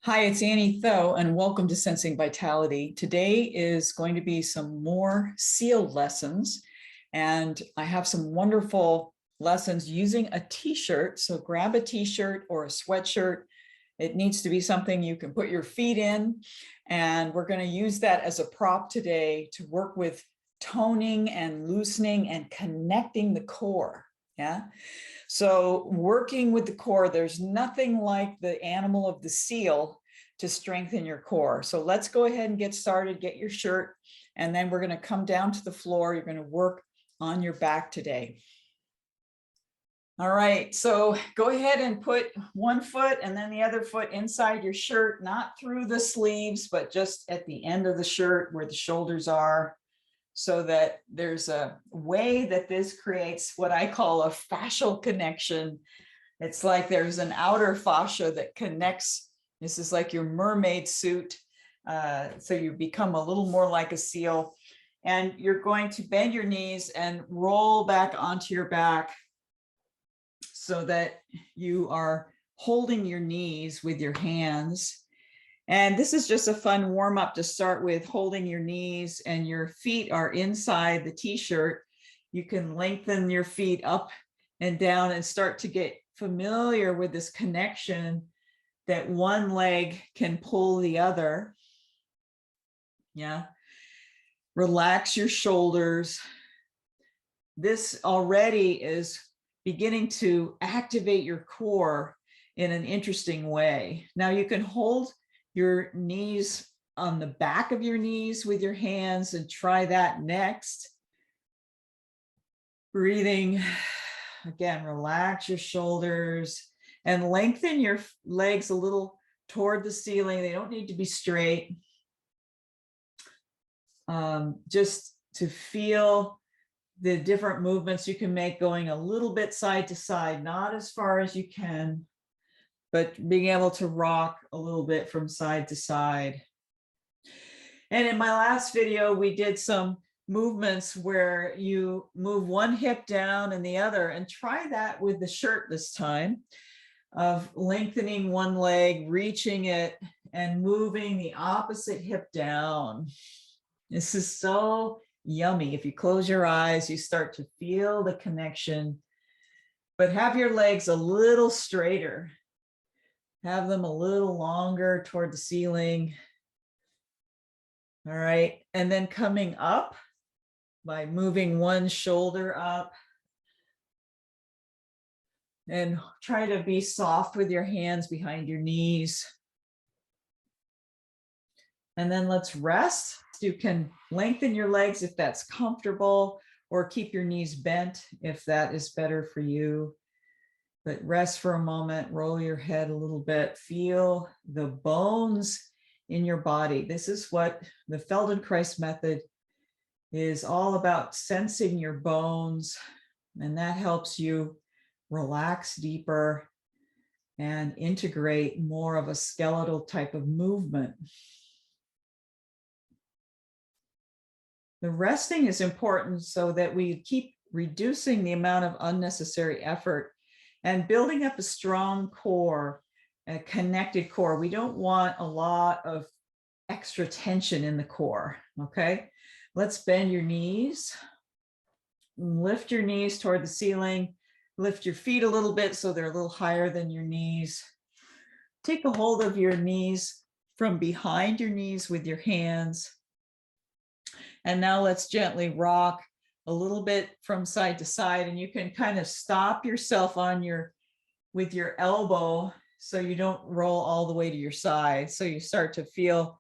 Hi, it's Annie Thoe, and welcome to Sensing Vitality. Today is going to be some more seal lessons, and I have some wonderful lessons using a t-shirt. So grab a t-shirt or a sweatshirt. It needs to be something you can put your feet in, and we're going to use that as a prop today to work with toning and loosening and connecting the core. Yeah. So working with the core, there's nothing like the animal of the seal to strengthen your core. So let's go ahead and get started, get your shirt, and then we're going to come down to the floor. You're going to work on your back today. All right, so go ahead and put one foot and then the other foot inside your shirt, not through the sleeves, but just at the end of the shirt where the shoulders are, so that there's a way that this creates what I call a fascial connection. It's like there's an outer fascia that connects. This is like your mermaid suit. So you become a little more like a seal. And you're going to bend your knees and roll back onto your back so that you are holding your knees with your hands. And this is just a fun warm up to start with, holding your knees, and your feet are inside the t-shirt. You can lengthen your feet up and down and start to get familiar with this connection that one leg can pull the other. Yeah. Relax your shoulders. This already is beginning to activate your core in an interesting way. Now you can hold your knees on the back of your knees with your hands and try that next. Breathing. Again, relax your shoulders and lengthen your legs a little toward the ceiling. They don't need to be straight. Just to feel the different movements you can make, going a little bit side to side, not as far as you can, but being able to rock a little bit from side to side. And in my last video, we did some movements where you move one hip down and the other, and try that with the shirt this time, of lengthening one leg, reaching it, and moving the opposite hip down. This is so yummy. If you close your eyes, you start to feel the connection, but have your legs a little straighter. Have them a little longer toward the ceiling. All right, and then coming up by moving one shoulder up. And try to be soft with your hands behind your knees. And then let's rest. You can lengthen your legs if that's comfortable, or keep your knees bent if that is better for you. But rest for a moment, roll your head a little bit, feel the bones in your body. This is what the Feldenkrais Method is all about, sensing your bones, and that helps you relax deeper and integrate more of a skeletal type of movement. The resting is important so that we keep reducing the amount of unnecessary effort and building up a strong core, a connected core. We don't want a lot of extra tension in the core, okay? Let's bend your knees, lift your knees toward the ceiling, lift your feet a little bit so they're a little higher than your knees. Take a hold of your knees from behind your knees with your hands. And now let's gently rock a little bit from side to side, and you can kind of stop yourself on with your elbow so you don't roll all the way to your side. So you start to feel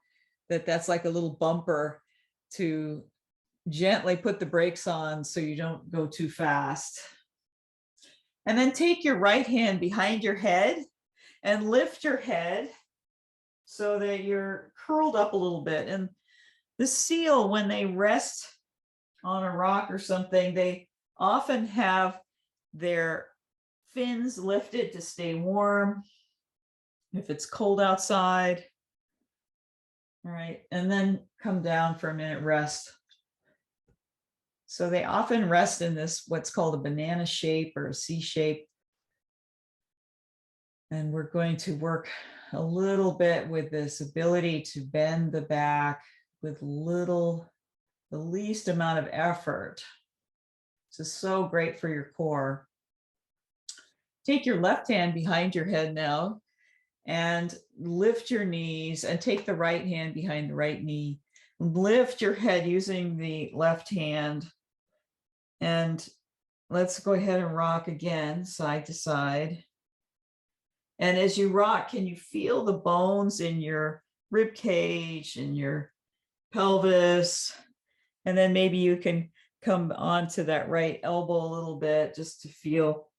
that that's like a little bumper to gently put the brakes on so you don't go too fast. And then take your right hand behind your head and lift your head so that you're curled up a little bit. And the seal, when they rest on a rock or something, they often have their fins lifted to stay warm if it's cold outside. All right, and then come down for a minute, rest. So they often rest in this, what's called a banana shape or a C shape. And we're going to work a little bit with this ability to bend the back with the least amount of effort. This is so great for your core. Take your left hand behind your head now and lift your knees, and take the right hand behind the right knee. Lift your head using the left hand, and let's go ahead and rock again, side to side. And as you rock, can you feel the bones in your rib cage and your pelvis? And then maybe you can come onto that right elbow a little bit just to feel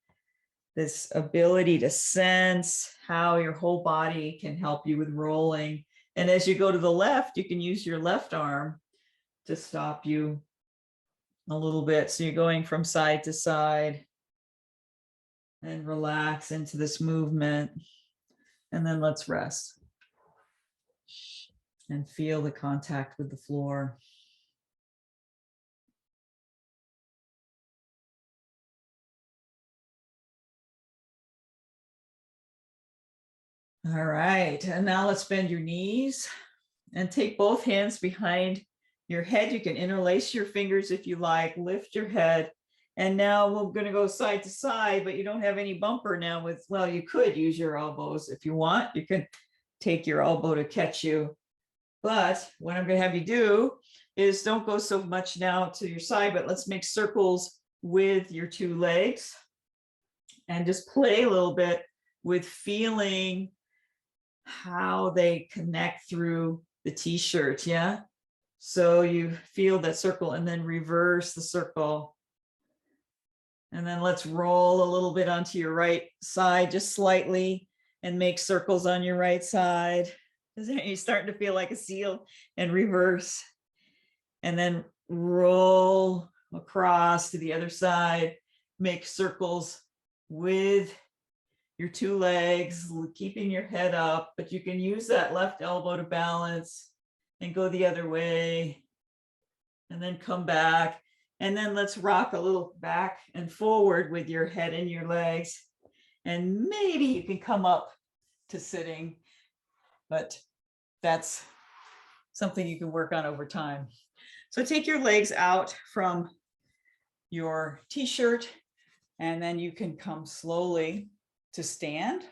this ability to sense how your whole body can help you with rolling. And as you go to the left, you can use your left arm to stop you a little bit. So you're going from side to side and relax into this movement. And then let's rest and feel the contact with the floor. All right, and now let's bend your knees and take both hands behind your head. You can interlace your fingers if you like, lift your head. And now we're going to go side to side, but you don't have any bumper now with, well, you could use your elbows if you want. You can take your elbow to catch you. But what I'm going to have you do is don't go so much now to your side, but let's make circles with your two legs and just play a little bit with feeling how they connect through the t-shirt. Yeah. So you feel that circle and then reverse the circle. And then let's roll a little bit onto your right side, just slightly, and make circles on your right side. You're starting to feel like a seal, and reverse. And then roll across to the other side, make circles with your two legs, keeping your head up, but you can use that left elbow to balance and go the other way, and then come back. And then let's rock a little back and forward with your head and your legs. And maybe you can come up to sitting, but that's something you can work on over time. So take your legs out from your t-shirt, and then you can come slowly to stand.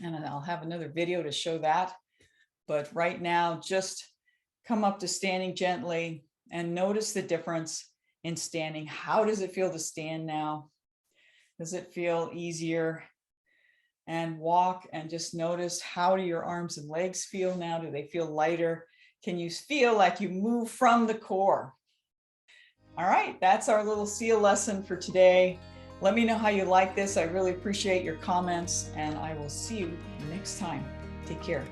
And I'll have another video to show that. But right now, just come up to standing gently and notice the difference in standing. How does it feel to stand now? Does it feel easier? And walk and just notice, how do your arms and legs feel now? Do they feel lighter? Can you feel like you move from the core? All right, that's our little seal lesson for today. Let me know how you like this. I really appreciate your comments, and I will see you next time. Take care.